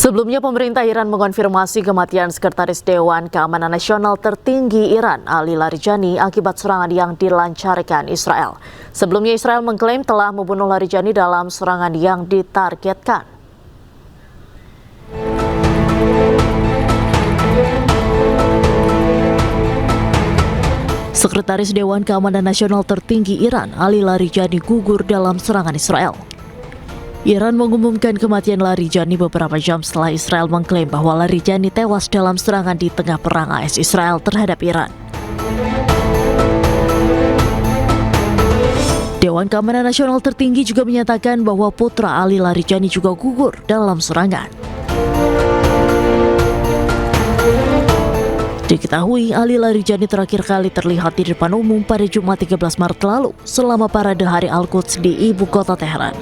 Sebelumnya, pemerintah Iran mengonfirmasi kematian Sekretaris Dewan Keamanan Nasional tertinggi Iran, Ali Larijani, akibat serangan yang dilancarkan Israel. Sebelumnya, Israel mengklaim telah membunuh Larijani dalam serangan yang ditargetkan. Sekretaris Dewan Keamanan Nasional tertinggi Iran, Ali Larijani, gugur dalam serangan Israel. Iran mengumumkan kematian Larijani beberapa jam setelah Israel mengklaim bahwa Larijani tewas dalam serangan di tengah perang AS Israel terhadap Iran. Dewan Keamanan Nasional tertinggi juga menyatakan bahwa putra Ali Larijani juga gugur dalam serangan. Diketahui Ali Larijani terakhir kali terlihat di depan umum pada Jumat 13 Maret lalu selama parade Hari Al-Quds di ibu kota Teheran.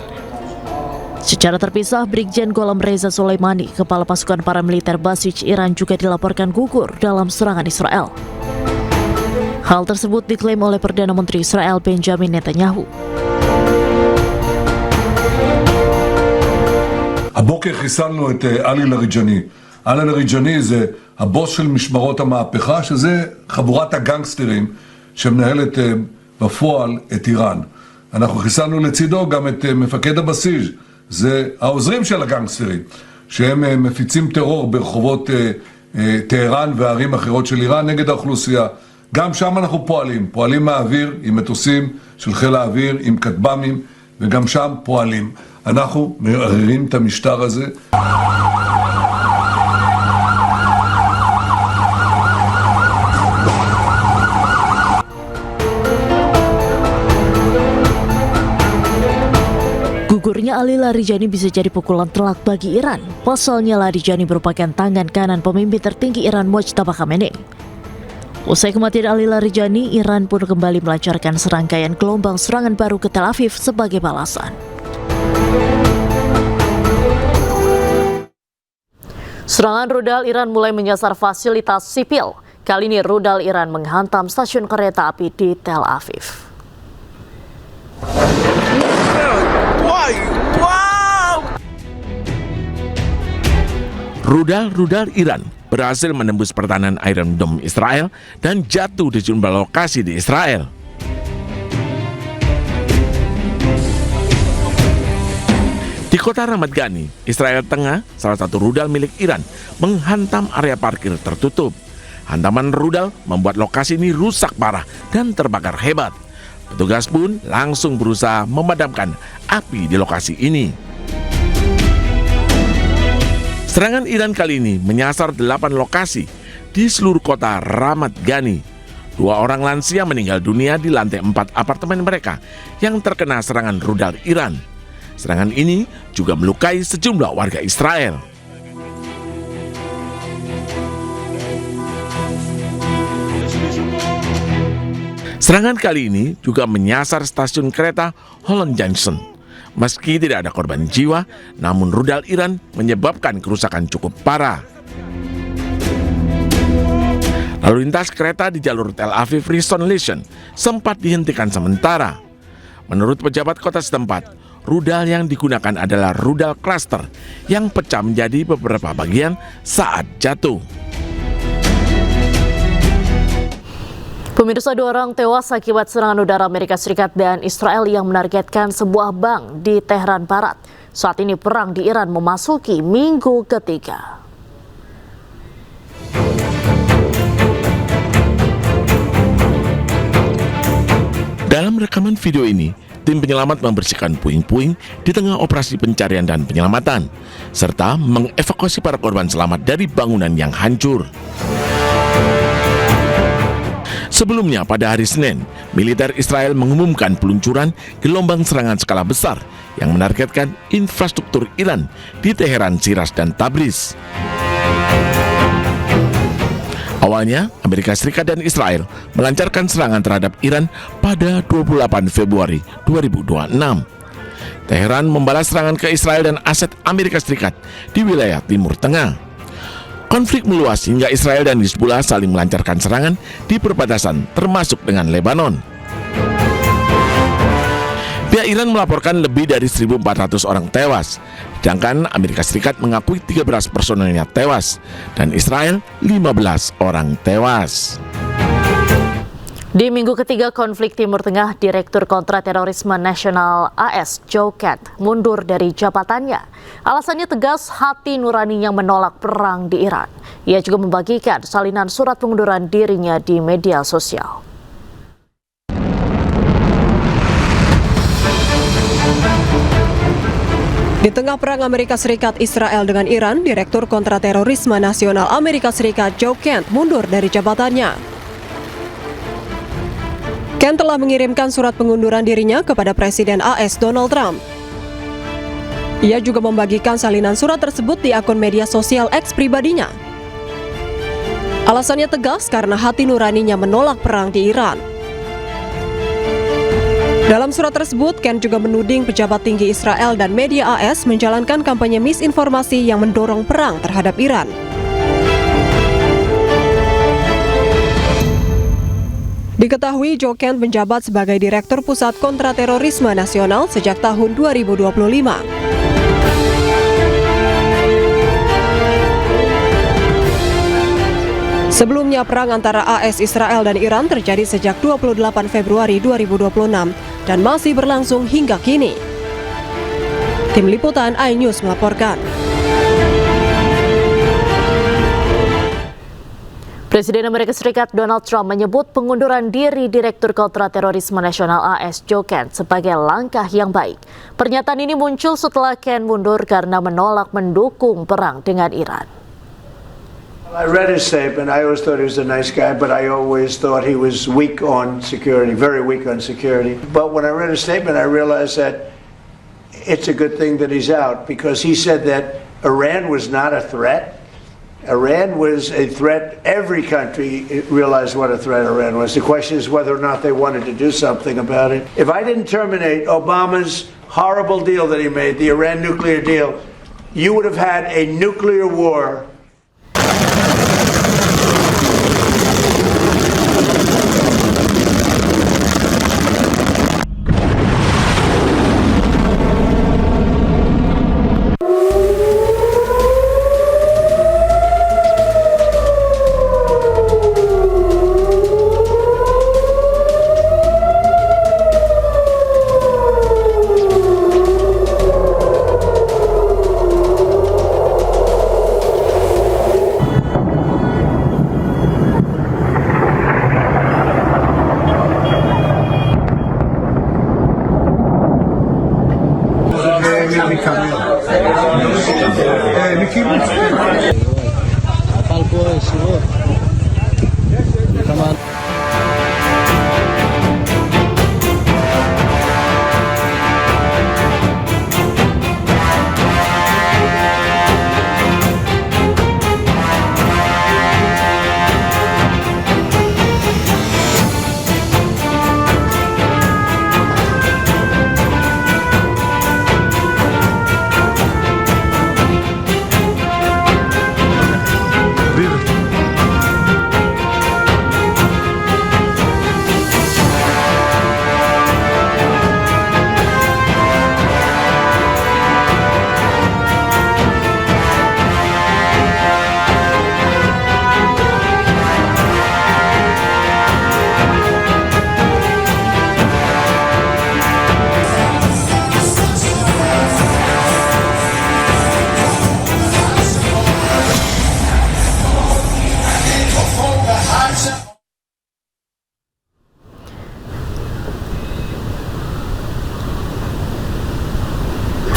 Secara terpisah, Brigjen Gholam Reza Soleimani, kepala pasukan paramiliter Basij Iran, juga dilaporkan gugur dalam serangan Israel. Hal tersebut diklaim oleh Perdana Menteri Israel Benjamin Netanyahu. הבוקר חיסלנו את עלי לריג'ני. עלי לריג'ני זה הבוס של משמרות המהפכה, שזה חבורת הגנגסטרים שמנהלת בפועל את איראן. אנחנו חיסלנו לצידו גם את מפקד הבסיס, זה העוזרים של הגנגסטרים, שהם מפיצים טרור ברחובות טהרן וערים אחרות של איראן נגד האוכלוסייה. גם שם אנחנו פועלים מהאוויר עם מטוסים של חיל האוויר, עם כטב"מים, וגם שם פועלים. אנחנו מערערים את המשטר הזה. Gugurnya Ali Larijani bisa jadi pukulan telak bagi Iran. Pasalnya Larijani merupakan tangan kanan pemimpin tertinggi Iran Mojtaba Khamenei. Usai kematian Ali Larijani, Iran pun kembali melancarkan serangkaian gelombang serangan baru ke Tel Aviv sebagai balasan. Serangan rudal Iran mulai menyasar fasilitas sipil. Kali ini rudal Iran menghantam stasiun kereta api di Tel Aviv. Rudal Iran berhasil menembus pertahanan Iron Dome Israel dan jatuh di sejumlah lokasi di Israel. Di kota Ramat Ghani, Israel Tengah, salah satu rudal milik Iran menghantam area parkir tertutup. Hantaman rudal membuat lokasi ini rusak parah dan terbakar hebat. Petugas pun langsung berusaha memadamkan api di lokasi ini. Serangan Iran kali ini menyasar 8 lokasi di seluruh kota Ramat Ghani. 2 orang lansia meninggal dunia di lantai 4 apartemen mereka yang terkena serangan rudal Iran. Serangan ini juga melukai sejumlah warga Israel. Serangan kali ini juga menyasar stasiun kereta Holland Junction. Meski tidak ada korban jiwa, namun rudal Iran menyebabkan kerusakan cukup parah. Lalu lintas kereta di jalur Tel Aviv Rishon LeZion sempat dihentikan sementara. Menurut pejabat kota setempat, rudal yang digunakan adalah rudal cluster yang pecah menjadi beberapa bagian saat jatuh. Pemirsa, 2 orang tewas akibat serangan udara Amerika Serikat dan Israel yang menargetkan sebuah bank di Teheran Barat. Saat ini perang di Iran memasuki minggu ketiga. Dalam rekaman video ini, tim penyelamat membersihkan puing-puing di tengah operasi pencarian dan penyelamatan, serta mengevakuasi para korban selamat dari bangunan yang hancur. Sebelumnya pada hari Senin, militer Israel mengumumkan peluncuran gelombang serangan skala besar yang menargetkan infrastruktur Iran di Teheran, Shiraz, dan Tabriz. Awalnya, Amerika Serikat dan Israel melancarkan serangan terhadap Iran pada 28 Februari 2026. Teheran membalas serangan ke Israel dan aset Amerika Serikat di wilayah Timur Tengah. Konflik meluas hingga Israel dan Hizbullah saling melancarkan serangan di perbatasan termasuk dengan Lebanon. Pihak Media Iran melaporkan lebih dari 1.400 orang tewas, sedangkan Amerika Serikat mengakui 13 personelnya tewas, dan Israel 15 orang tewas. Di minggu ketiga konflik Timur Tengah, Direktur Kontraterorisme Nasional AS Joe Kent mundur dari jabatannya. Alasannya tegas, hati nuraninya menolak perang di Iran. Ia juga membagikan salinan surat pengunduran dirinya di media sosial. Di tengah perang Amerika Serikat Israel dengan Iran, Direktur Kontraterorisme Nasional Amerika Serikat Joe Kent mundur dari jabatannya. Kent telah mengirimkan surat pengunduran dirinya kepada Presiden AS Donald Trump. Ia juga membagikan salinan surat tersebut di akun media sosial X pribadinya. Alasannya tegas karena hati nuraninya menolak perang di Iran. Dalam surat tersebut, Kent juga menuding pejabat tinggi Israel dan media AS menjalankan kampanye misinformasi yang mendorong perang terhadap Iran. Diketahui Joe Kent menjabat sebagai Direktur Pusat Kontraterorisme Nasional sejak tahun 2025. Sebelumnya, perang antara AS Israel dan Iran terjadi sejak 28 Februari 2026 dan masih berlangsung hingga kini. Tim Liputan iNews melaporkan. Presiden Amerika Serikat Donald Trump menyebut pengunduran diri Direktur Kontraterorisme Nasional AS Joe Kent sebagai langkah yang baik. Pernyataan ini muncul setelah Kent mundur karena menolak mendukung perang dengan Iran. I read his statement. I always thought he was a nice guy, but I always thought he was weak on security, very weak on security. But when I read his statement, I realized that it's a good thing that he's out, because he said that Iran was not a threat. Iran was a threat. Every country realized what a threat Iran was. The question is whether or not they wanted to do something about it. If I didn't terminate Obama's horrible deal that he made, the Iran nuclear deal, you would have had a nuclear war.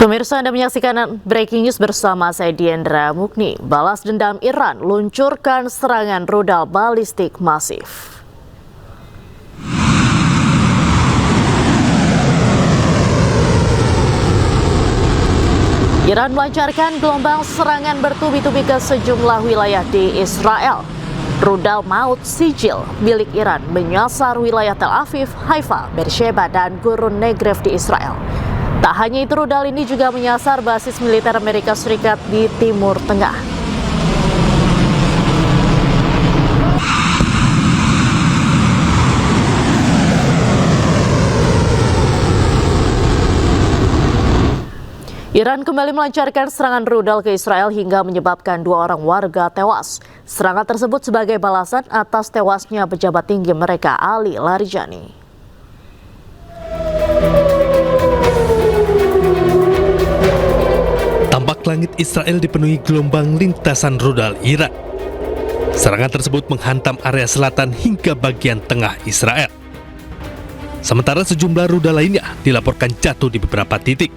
Pemirsa, Anda menyaksikan Breaking News bersama saya Diendra Mukni. Balas dendam Iran luncurkan serangan rudal balistik masif. Iran melancarkan gelombang serangan bertubi-tubi ke sejumlah wilayah di Israel. Rudal maut Sijil milik Iran menyasar wilayah Tel Aviv, Haifa, Beersheba, dan Gurun Negev di Israel. Tak hanya itu, rudal ini juga menyasar basis militer Amerika Serikat di Timur Tengah. Iran kembali melancarkan serangan rudal ke Israel hingga menyebabkan 2 orang warga tewas. Serangan tersebut sebagai balasan atas tewasnya pejabat tinggi mereka Ali Larijani. Tampak langit Israel dipenuhi gelombang lintasan rudal Iran. Serangan tersebut menghantam area selatan hingga bagian tengah Israel. Sementara sejumlah rudal lainnya dilaporkan jatuh di beberapa titik.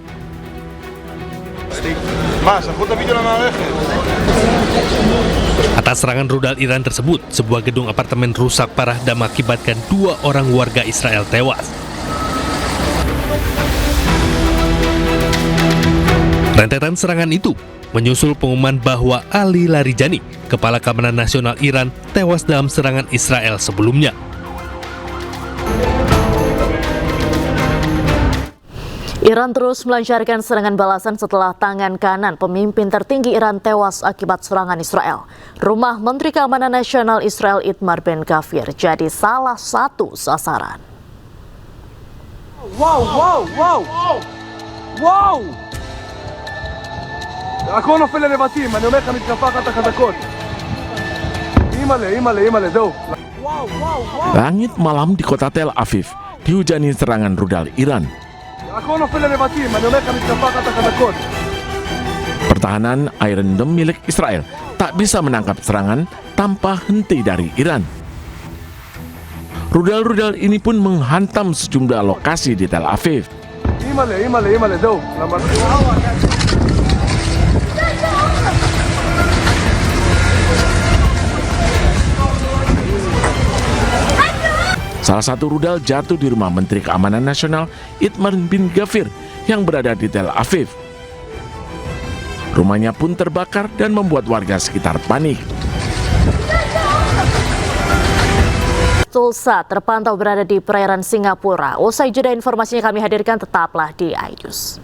Atas serangan rudal Iran tersebut, sebuah gedung apartemen rusak parah dan mengakibatkan 2 orang warga Israel tewas. Rentetan serangan itu menyusul pengumuman bahwa Ali Larijani, Kepala Keamanan Nasional Iran, tewas dalam serangan Israel sebelumnya. Iran terus melancarkan serangan balasan setelah tangan kanan pemimpin tertinggi Iran tewas akibat serangan Israel. Rumah Menteri Keamanan Nasional Israel Itamar Ben-Gvir jadi salah satu sasaran. וואו! הכל נופל לנבטים, אני אומר לך, מתקפה אחת החזקות. אימא'לה, זהו. Langit malam di kota Tel Aviv dihujani serangan rudal Iran. הכל נופל לנבטים, אני אומר לך, מתקפה אחת החזקות. Pertahanan Iron Dome milik Israel tak bisa menangkap serangan tanpa henti dari Iran. Rudal-rudal ini pun menghantam sejumlah lokasi di Tel Aviv. אימא'לה, זהו. Salah satu rudal jatuh di rumah Menteri Keamanan Nasional Itamar Ben-Gvir yang berada di Tel Aviv. Rumahnya pun terbakar dan membuat warga sekitar panik. Tulsa terpantau berada di perairan Singapura. Usai jeda informasinya kami hadirkan, tetaplah di iNews.